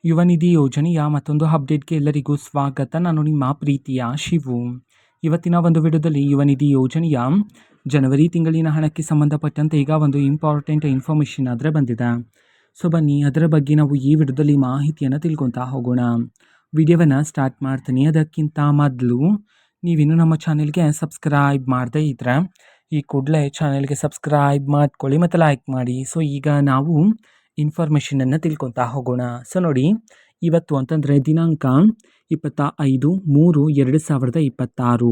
ಯುವ ನಿಧಿ ಯೋಜನೆಯ ಮತ್ತೊಂದು ಅಪ್ಡೇಟ್ಗೆ ಎಲ್ಲರಿಗೂ ಸ್ವಾಗತ. ನಾನು ನಿಮ್ಮ ಪ್ರೀತಿಯ ಶಿವು. ಇವತ್ತಿನ ಒಂದು ವಿಡಿಯೋದಲ್ಲಿ ಯುವ ನಿಧಿ ಯೋಜನೆಯ ಜನವರಿ ತಿಂಗಳಿನ ಹಣಕ್ಕೆ ಸಂಬಂಧಪಟ್ಟಂತೆ ಈಗ ಒಂದು ಇಂಪಾರ್ಟೆಂಟ್ ಇನ್ಫಾರ್ಮೇಷನ್ ಆದರೆ ಬಂದಿದೆ. ಸೊ ಬನ್ನಿ ಅದರ ಬಗ್ಗೆ ನಾವು ಈ ವಿಡಿಯೋದಲ್ಲಿ ಮಾಹಿತಿಯನ್ನು ತಿಳ್ಕೊತಾ ಹೋಗೋಣ. ವಿಡಿಯೋವನ್ನು ಸ್ಟಾರ್ಟ್ ಮಾಡ್ತೀನಿ. ಅದಕ್ಕಿಂತ ಮೊದಲು ನೀವಿನ್ನು ನಮ್ಮ ಚಾನೆಲ್ಗೆ ಸಬ್ಸ್ಕ್ರೈಬ್ ಮಾಡದೇ ಇದ್ದರೆ ಈ ಕೂಡಲೇ ಚಾನೆಲ್ಗೆ ಸಬ್ಸ್ಕ್ರೈಬ್ ಮಾಡ್ಕೊಳ್ಳಿ ಮತ್ತು ಲೈಕ್ ಮಾಡಿ. ಸೊ ಈಗ ನಾವು ಇನ್ಫಾರ್ಮೇಷನನ್ನು ತಿಳ್ಕೊತಾ ಹೋಗೋಣ. ಸೊ ನೋಡಿ, ಇವತ್ತು ಅಂತಂದರೆ ದಿನಾಂಕ 25/3/2026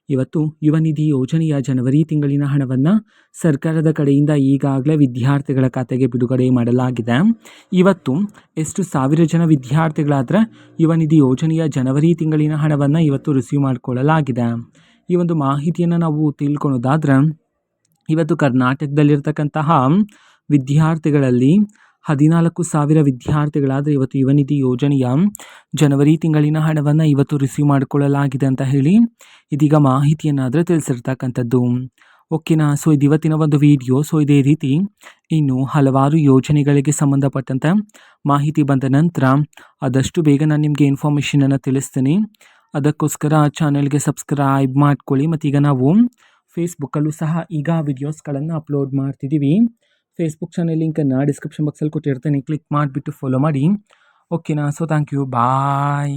ಇವತ್ತು ಯುವ ನಿಧಿ ಯೋಜನೆಯ ಜನವರಿ ತಿಂಗಳಿನ ಹಣವನ್ನು ಸರ್ಕಾರದ ಕಡೆಯಿಂದ ಈಗಾಗಲೇ ವಿದ್ಯಾರ್ಥಿಗಳ ಖಾತೆಗೆ ಬಿಡುಗಡೆ ಮಾಡಲಾಗಿದೆ. ಇವತ್ತು ಎಷ್ಟು ಸಾವಿರ ಜನ ವಿದ್ಯಾರ್ಥಿಗಳಾದರೆ ಯುವ ನಿಧಿ ಯೋಜನೆಯ ಜನವರಿ ತಿಂಗಳಿನ ಹಣವನ್ನು ಇವತ್ತು ರಿಸೀವ್ ಮಾಡಿಕೊಳ್ಳಲಾಗಿದೆ. ಈ ಒಂದು ಮಾಹಿತಿಯನ್ನು ನಾವು ತಿಳ್ಕೊಳೋದಾದ್ರೆ, ಇವತ್ತು ಕರ್ನಾಟಕದಲ್ಲಿರ್ತಕ್ಕಂತಹ ವಿದ್ಯಾರ್ಥಿಗಳಲ್ಲಿ 14,000 ವಿದ್ಯಾರ್ಥಿಗಳಾದರೆ ಇವತ್ತು ಯುವ ನಿಧಿ ಯೋಜನೆಯ ಜನವರಿ ತಿಂಗಳಿನ ಹಣವನ್ನು ಇವತ್ತು ರಿಸೀವ್ ಮಾಡಿಕೊಳ್ಳಲಾಗಿದೆ ಅಂತ ಹೇಳಿ ಇದೀಗ ಮಾಹಿತಿಯನ್ನಾದರೆ ತಿಳಿಸಿರ್ತಕ್ಕಂಥದ್ದು. ಓಕೆನಾ. ಸೊ ಇದು ಇವತ್ತಿನ ಒಂದು ವಿಡಿಯೋ. ಸೊ ಇದೇ ರೀತಿ ಇನ್ನು ಹಲವಾರು ಯೋಜನೆಗಳಿಗೆ ಸಂಬಂಧಪಟ್ಟಂತೆ ಮಾಹಿತಿ ಬಂದ ನಂತರ ಆದಷ್ಟು ಬೇಗ ನಾನು ನಿಮಗೆ ಇನ್ಫಾರ್ಮೇಷನನ್ನು ತಿಳಿಸ್ತೀನಿ. ಅದಕ್ಕೋಸ್ಕರ ಚಾನೆಲ್ಗೆ ಸಬ್ಸ್ಕ್ರೈಬ್ ಮಾಡ್ಕೊಳ್ಳಿ. ಮತ್ತು ಈಗ ನಾವು ಫೇಸ್ಬುಕ್ಕಲ್ಲೂ ಸಹ ಈಗ ವಿಡಿಯೋಸ್ಗಳನ್ನು ಅಪ್ಲೋಡ್ ಮಾಡ್ತಿದ್ದೀವಿ. ಫೇಸ್ಬುಕ್ ಚಾನೆಲ್ ಲಿಂಕನ್ನು ಡಿಸ್ಕ್ರಿಪ್ಷನ್ ಬಾಕ್ಸಲ್ಲಿ ಕೊಟ್ಟಿರ್ತೀನಿ. ಕ್ಲಿಕ್ ಮಾಡಿಬಿಟ್ಟು ಫಾಲೋ ಮಾಡಿ. ಓಕೆನಾ. So thank you. ಬಾಯ್.